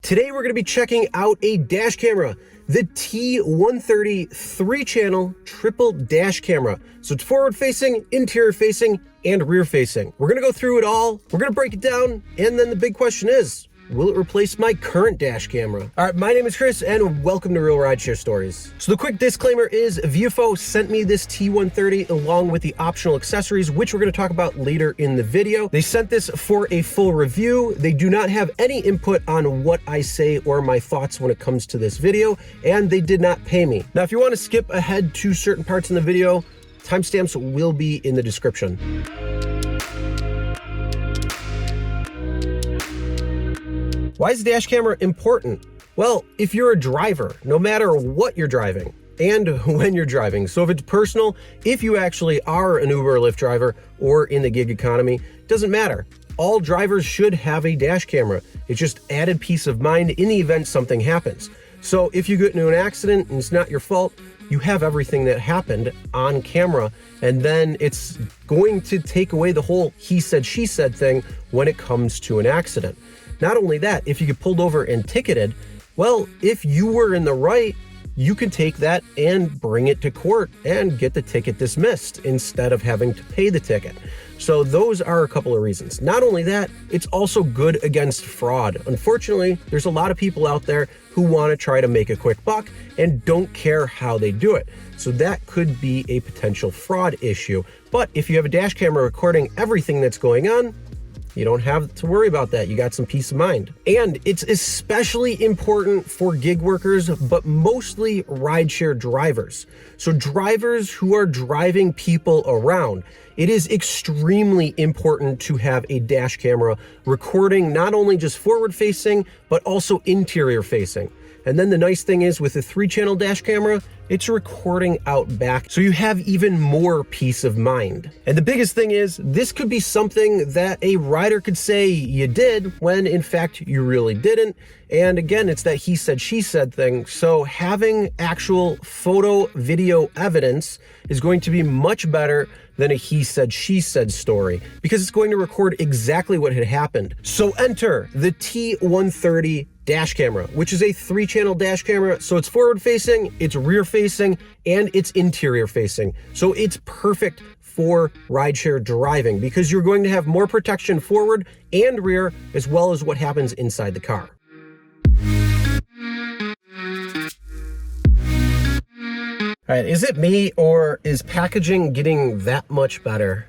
Today we're going to be checking out a dash camera, the T130 3-channel triple dash camera. So it's forward facing, interior facing, and rear facing. We're going to go through it all, we're going to break it down, and then the big question is, will it replace my current dash camera? All right, my name is Chris and welcome to Real Rideshare Stories. So the quick disclaimer is VIOFO sent me this T130 along with the optional accessories, which we're gonna talk about later in the video. They sent this for a full review. They do not have any input on what I say or my thoughts when it comes to this video, and they did not pay me. Now, if you wanna skip ahead to certain parts in the video, timestamps will be in the description. Why is the dash camera important? Well, if you're a driver, no matter what you're driving and when you're driving, so if it's personal, if you actually are an Uber or Lyft driver or in the gig economy, doesn't matter. All drivers should have a dash camera. It's just added peace of mind in the event something happens. So if you get into an accident and it's not your fault, you have everything that happened on camera, and then it's going to take away the whole he said, she said thing when it comes to an accident. Not only that, if you get pulled over and ticketed, well, if you were in the right, you can take that and bring it to court and get the ticket dismissed instead of having to pay the ticket. So those are a couple of reasons. Not only that, it's also good against fraud. Unfortunately, there's a lot of people out there who want to try to make a quick buck and don't care how they do it. So that could be a potential fraud issue. But if you have a dash camera recording everything that's going on, you don't have to worry about that. You got some peace of mind. And it's especially important for gig workers, but mostly rideshare drivers. So drivers who are driving people around, it is extremely important to have a dash camera recording not only just forward facing, but also interior facing. And then the nice thing is with a 3-channel dash camera, it's recording out back, so you have even more peace of mind. And the biggest thing is, this could be something that a rider could say you did when in fact you really didn't. And again, it's that he said, she said thing. So having actual photo, video evidence is going to be much better than a he said, she said story, because it's going to record exactly what had happened. So enter the T130 dash camera, which is a 3-channel dash camera. So it's forward facing, it's rear facing, and it's interior facing. So it's perfect for rideshare driving because you're going to have more protection forward and rear, as well as what happens inside the car. All right, is it me or is packaging getting that much better?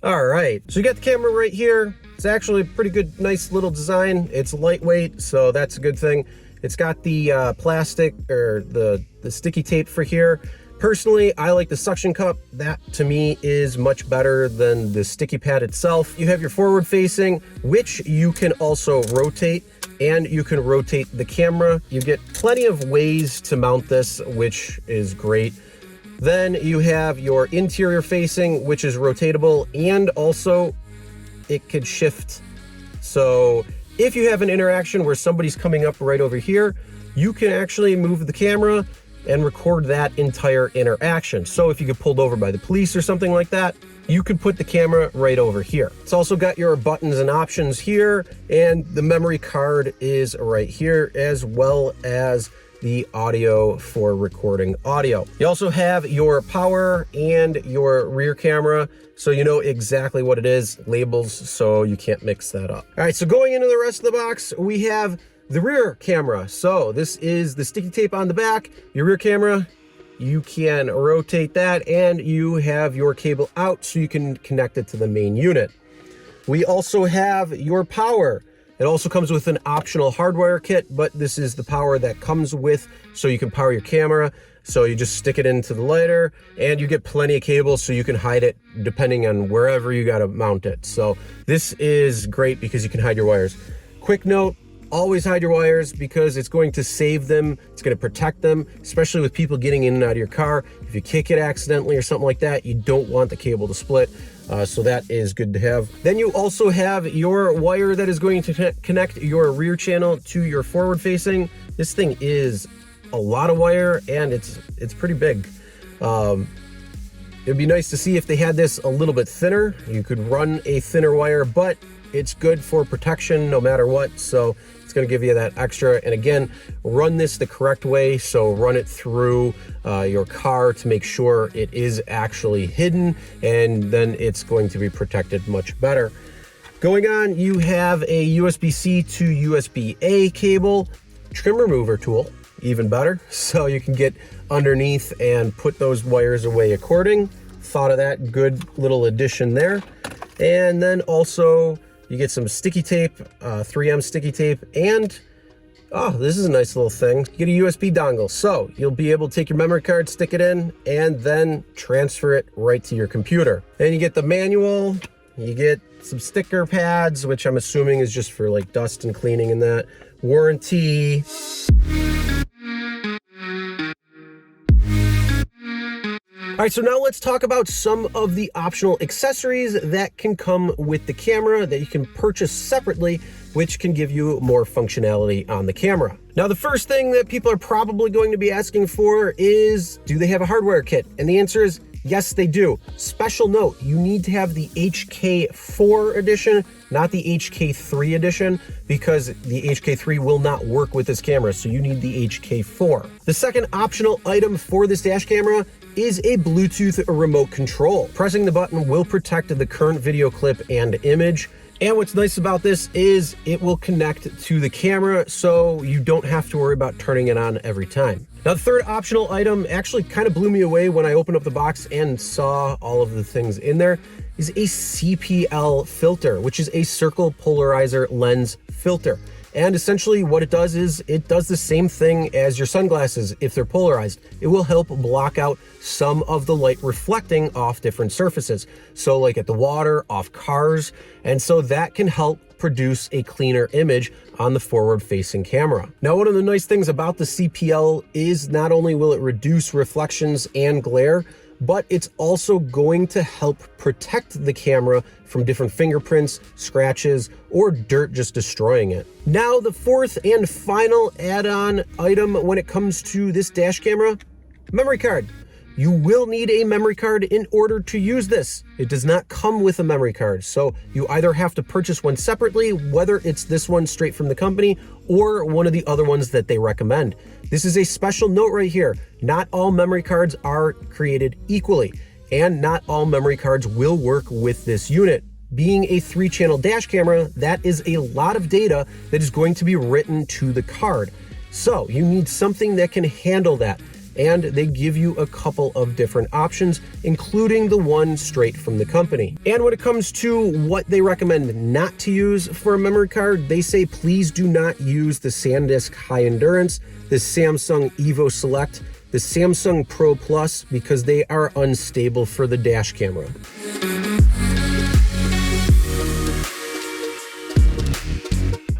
All right, so you got the camera right here. It's actually a pretty good, nice little design. It's lightweight, so that's a good thing. It's got the plastic or the sticky tape for here. Personally, I like the suction cup. That to me is much better than the sticky pad itself. You have your forward facing, which you can also rotate, and you can rotate the camera. You get plenty of ways to mount this, which is great. Then you have your interior facing, which is rotatable, and also it could shift. So if you have an interaction where somebody's coming up right over here, you can actually move the camera and record that entire interaction. So if you get pulled over by the police or something like that, you could put the camera right over here. It's also got your buttons and options here, and the memory card is right here, as well as the audio for recording audio. You also have your power and your rear camera, so you know exactly what it is, labels, so you can't mix that up. All right, so going into the rest of the box, we have the rear camera. So this is the sticky tape on the back, your rear camera. You can rotate that, and you have your cable out so you can connect it to the main unit. We also have your power. It also comes with an optional hardwire kit, but this is the power that comes with, so you can power your camera. So you just stick it into the lighter, and you get plenty of cable so you can hide it depending on wherever you got to mount it. So this is great because you can hide your wires. Quick note, always hide your wires because it's going to save them. It's going to protect them, especially with people getting in and out of your car. If you kick it accidentally or something like that, you don't want the cable to split. So that is good to have. Then you also have your wire that is going to connect your rear channel to your forward facing. This thing is a lot of wire, and it's pretty big. It'd be nice to see if they had this a little bit thinner. You could run a thinner wire, but it's good for protection no matter what. So it's going to give you that extra. And again, run this the correct way. So run it through your car to make sure it is actually hidden, and then it's going to be protected much better. Going on, you have a USB-C to USB-A cable, trim remover tool, even better. So you can get underneath and put those wires away according. Thought of that, good little addition there. And then also you get some sticky tape, 3M sticky tape, and oh, this is a nice little thing. You get a USB dongle. So you'll be able to take your memory card, stick it in, and then transfer it right to your computer. Then you get the manual, you get some sticker pads, which I'm assuming is just for like dust and cleaning and that. Warranty. All right, so now let's talk about some of the optional accessories that can come with the camera that you can purchase separately, which can give you more functionality on the camera. Now, the first thing that people are probably going to be asking for is, do they have a hardware kit? And the answer is yes, they do. Special note, you need to have the HK4 edition, not the HK3 edition, because the HK3 will not work with this camera, so you need the HK4. The second optional item for this dash camera is a Bluetooth remote control. Pressing the button will protect the current video clip and image. And what's nice about this is it will connect to the camera, so you don't have to worry about turning it on every time. Now, the third optional item actually kind of blew me away when I opened up the box and saw all of the things in there, is a CPL filter, which is a circle polarizer lens filter. And essentially what it does is it does the same thing as your sunglasses if they're polarized. It will help block out some of the light reflecting off different surfaces. So like at the water, off cars, and so that can help produce a cleaner image on the forward-facing camera. Now, one of the nice things about the CPL is not only will it reduce reflections and glare, but it's also going to help protect the camera from different fingerprints, scratches, or dirt just destroying it. Now, the fourth and final add-on item when it comes to this dash camera, memory card. You will need a memory card in order to use this. It does not come with a memory card, so you either have to purchase one separately, whether it's this one straight from the company or one of the other ones that they recommend. This is a special note right here. Not all memory cards are created equally, and not all memory cards will work with this unit. Being a 3-channel dash camera, that is a lot of data that is going to be written to the card. So you need something that can handle that. And they give you a couple of different options, including the one straight from the company. And when it comes to what they recommend not to use for a memory card, they say please do not use the SanDisk High Endurance, the Samsung Evo Select, the Samsung Pro Plus, because they are unstable for the dash camera.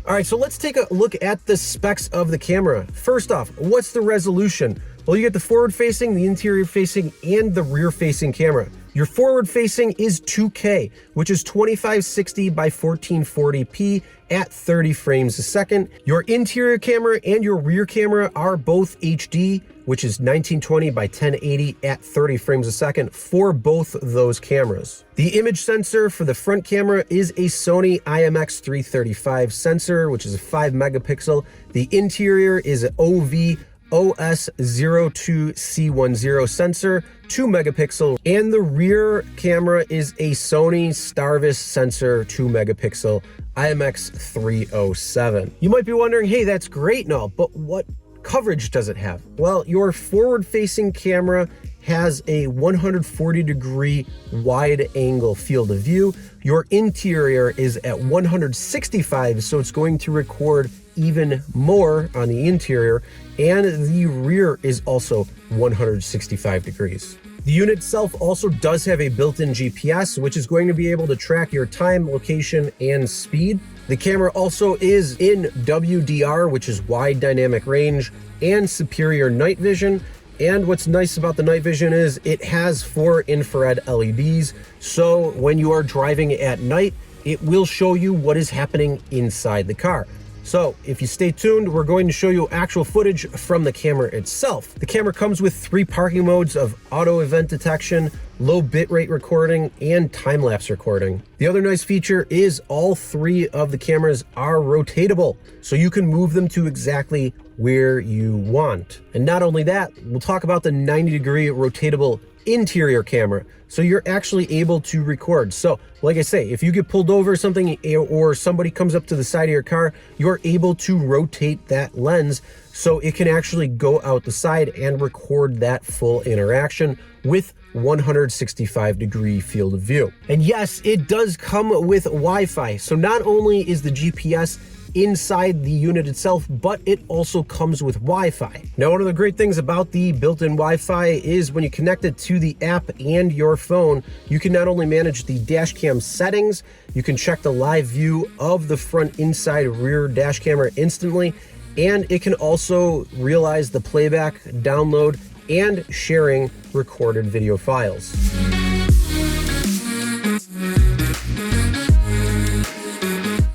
All right, so let's take a look at the specs of the camera. First off, what's the resolution? Well, you get the forward-facing, the interior-facing, and the rear-facing camera. Your forward-facing is 2K, which is 2560 by 1440p at 30 frames a second. Your interior camera and your rear camera are both HD, which is 1920 by 1080 at 30 frames a second for both those cameras. The image sensor for the front camera is a Sony IMX335 sensor, which is a 5 megapixel. The interior is an OV-OS02C10 sensor, 2 megapixel, and the rear camera is a Sony Starvis sensor, 2 megapixel, IMX307. You might be wondering, hey, that's great and all, but what coverage does it have? Well, your forward-facing camera has a 140-degree wide-angle field of view. Your interior is at 165, so it's going to record even more on the interior, and the rear is also 165 degrees. The unit itself also does have a built-in GPS, which is going to be able to track your time, location, and speed. The camera also is in WDR, which is wide dynamic range, and superior night vision. And what's nice about the night vision is it has 4 infrared LEDs, so when you are driving at night, it will show you what is happening inside the car. So if you stay tuned, we're going to show you actual footage from the camera itself. The camera comes with 3 parking modes of auto event detection, low bitrate recording, and time-lapse recording. The other nice feature is all 3 of the cameras are rotatable, so you can move them to exactly where you want. And not only that, we'll talk about the 90-degree rotatable interior camera, so you're actually able to record. So like I say, if you get pulled over or something, or somebody comes up to the side of your car, you're able to rotate that lens so it can actually go out the side and record that full interaction with 165-degree field of view. And yes, it does come with Wi-Fi. So not only is the GPS inside the unit itself, but it also comes with Wi-Fi. Now, one of the great things about the built-in Wi-Fi is when you connect it to the app and your phone, you can not only manage the dash cam settings, you can check the live view of the front, inside, rear dash camera instantly, and it can also realize the playback, download, and sharing recorded video files.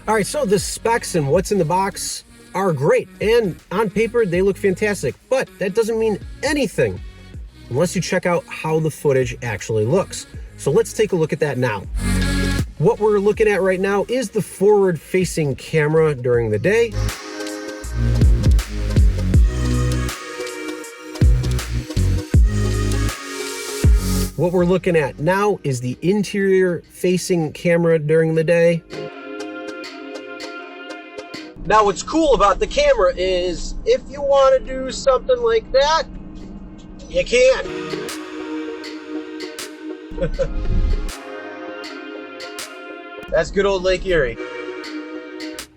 All right, so the specs and what's in the box are great, and on paper they look fantastic, but that doesn't mean anything unless you check out how the footage actually looks. So let's take a look at that now. What we're looking at right now is the forward-facing camera during the day. What we're looking at now is the interior-facing camera during the day. Now, what's cool about the camera is if you want to do something like that, you can. That's good old Lake Erie.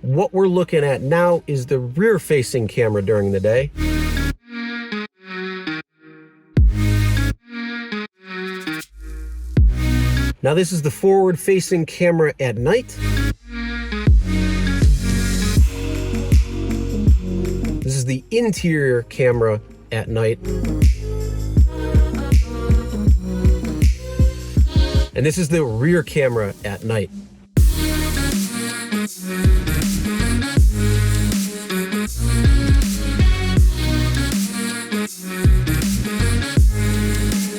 What we're looking at now is the rear-facing camera during the day. Now, this is the forward-facing camera at night. This is the interior camera at night. And this is the rear camera at night.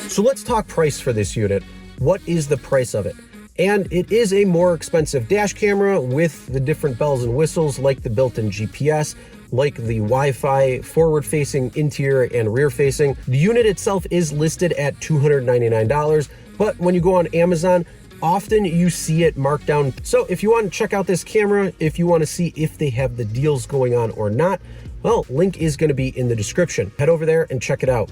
So let's talk price for this unit. What is the price of it? And it is a more expensive dash camera with the different bells and whistles, like the built-in GPS, like the Wi-Fi, forward-facing, interior, and rear-facing. The unit itself is listed at $299, but when you go on Amazon, often you see it marked down. So if you want to check out this camera, if you want to see if they have the deals going on or not, well, link is going to be in the description. Head over there and check it out.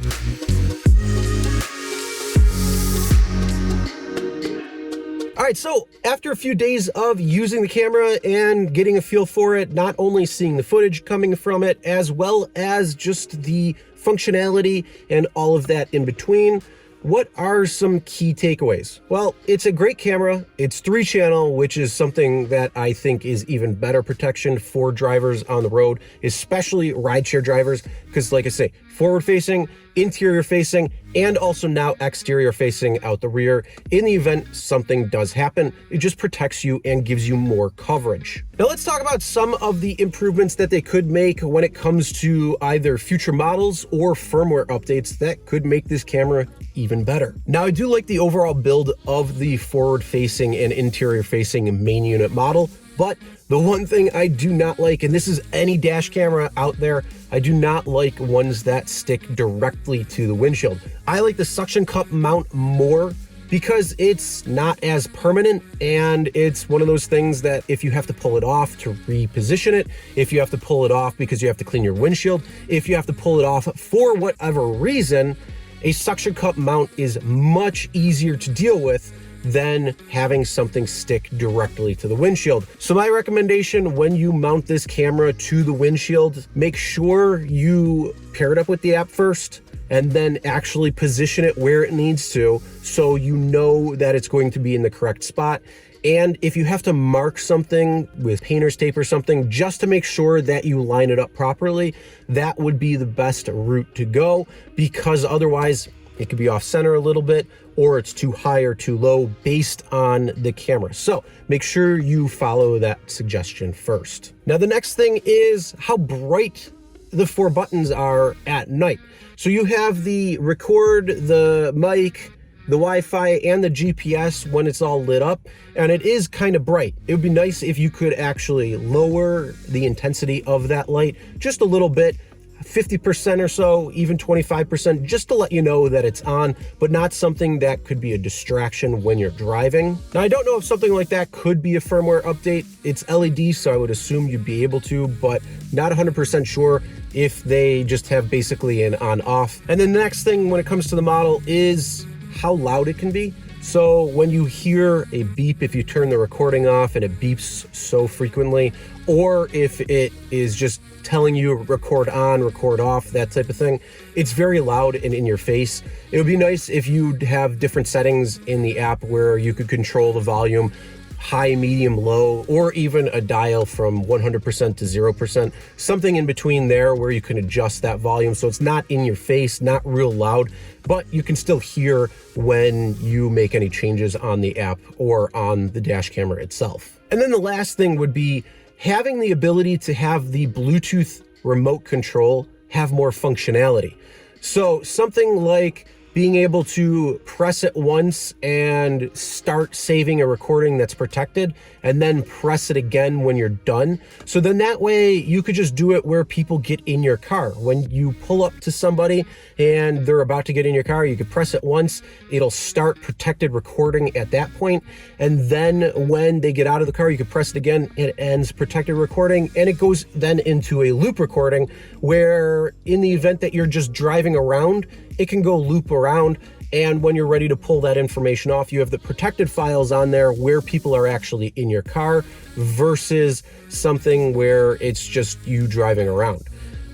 All right, so after a few days of using the camera and getting a feel for it, not only seeing the footage coming from it, as well as just the functionality and all of that in between, what are some key takeaways? Well, it's a great camera. It's 3-channel, which is something that I think is even better protection for drivers on the road, especially rideshare drivers, because like I say, forward-facing, interior-facing, and also now exterior-facing out the rear. In the event something does happen, it just protects you and gives you more coverage. Now let's talk about some of the improvements that they could make when it comes to either future models or firmware updates that could make this camera even better. Now, I do like the overall build of the forward-facing and interior-facing main unit model, but the one thing I do not like, and this is any dash camera out there, I do not like ones that stick directly to the windshield. I like the suction cup mount more because it's not as permanent, and it's one of those things that if you have to pull it off to reposition it, if you have to pull it off because you have to clean your windshield, if you have to pull it off for whatever reason, a suction cup mount is much easier to deal with than having something stick directly to the windshield. So my recommendation when you mount this camera to the windshield, make sure you pair it up with the app first and then actually position it where it needs to so you know that it's going to be in the correct spot. And if you have to mark something with painter's tape or something just to make sure that you line it up properly, that would be the best route to go, because otherwise it could be off center a little bit, or it's too high or too low based on the camera. So make sure you follow that suggestion first. Now, the next thing is how bright the 4 buttons are at night. So you have the record, the mic, the Wi-Fi, and the GPS when it's all lit up, and it is kind of bright. It would be nice if you could actually lower the intensity of that light just a little bit, 50% or so, even 25%, just to let you know that it's on, but not something that could be a distraction when you're driving. Now, I don't know if something like that could be a firmware update. It's LED, so I would assume you'd be able to, but not 100% sure if they just have basically an on-off. And then the next thing when it comes to the model is how loud it can be. So when you hear a beep, if you turn the recording off and it beeps so frequently, or if it is just telling you record on, record off, that type of thing, it's very loud and in your face. It would be nice if you'd have different settings in the app where you could control the volume, high, medium, low, or even a dial from 100% to 0%, something in between there where you can adjust that volume so it's not in your face, not real loud, but you can still hear when you make any changes on the app or on the dash camera itself. And then the last thing would be having the ability to have the Bluetooth remote control have more functionality. So something like being able to press it once and start saving a recording that's protected, and then press it again when you're done. So then that way you could just do it where people get in your car. When you pull up to somebody and they're about to get in your car, you could press it once, it'll start protected recording at that point. And then when they get out of the car, you could press it again, it ends protected recording, and it goes then into a loop recording where in the event that you're just driving around, it can go loop around, and when you're ready to pull that information off, you have the protected files on there where people are actually in your car versus something where it's just you driving around.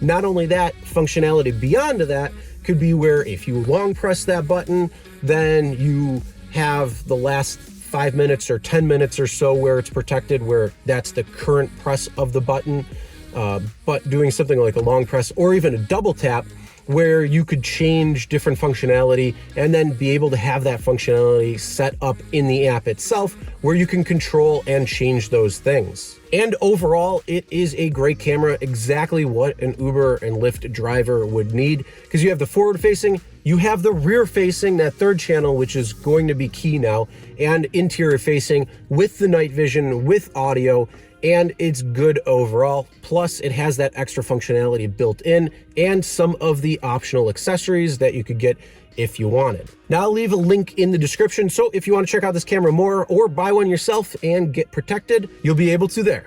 Not only that, functionality beyond that could be where if you long press that button, then you have the last 5 minutes or 10 minutes or so where it's protected, where that's the current press of the button. But doing something like a long press or even a double tap, where you could change different functionality and then be able to have that functionality set up in the app itself where you can control and change those things. And overall, it is a great camera, exactly what an Uber and Lyft driver would need, because you have the forward facing, you have the rear facing, that third channel, which is going to be key now, and interior facing with the night vision, with audio, and it's good overall. Plus it has that extra functionality built in and some of the optional accessories that you could get if you wanted. Now I'll leave a link in the description, so if you want to check out this camera more or buy one yourself and get protected, you'll be able to there.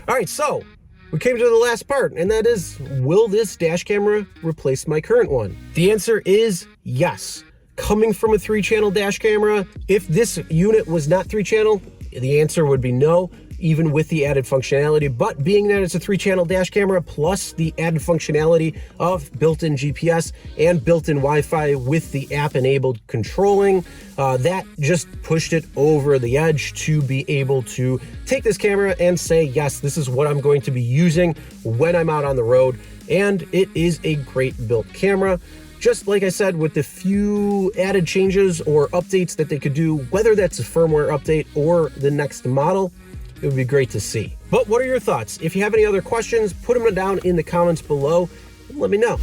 All right, so we came to the last part, and that is, will this dash camera replace my current one? The answer is yes. Coming from a 3-channel dash camera, if this unit was not 3-channel, the answer would be no, even with the added functionality. But being that it's a 3-channel dash camera plus the added functionality of built-in GPS and built-in Wi-Fi with the app-enabled controlling, that just pushed it over the edge to be able to take this camera and say, yes, this is what I'm going to be using when I'm out on the road. And it is a great built camera. Just like I said, with the few added changes or updates that they could do, whether that's a firmware update or the next model, it would be great to see. But what are your thoughts? If you have any other questions, put them down in the comments below and let me know.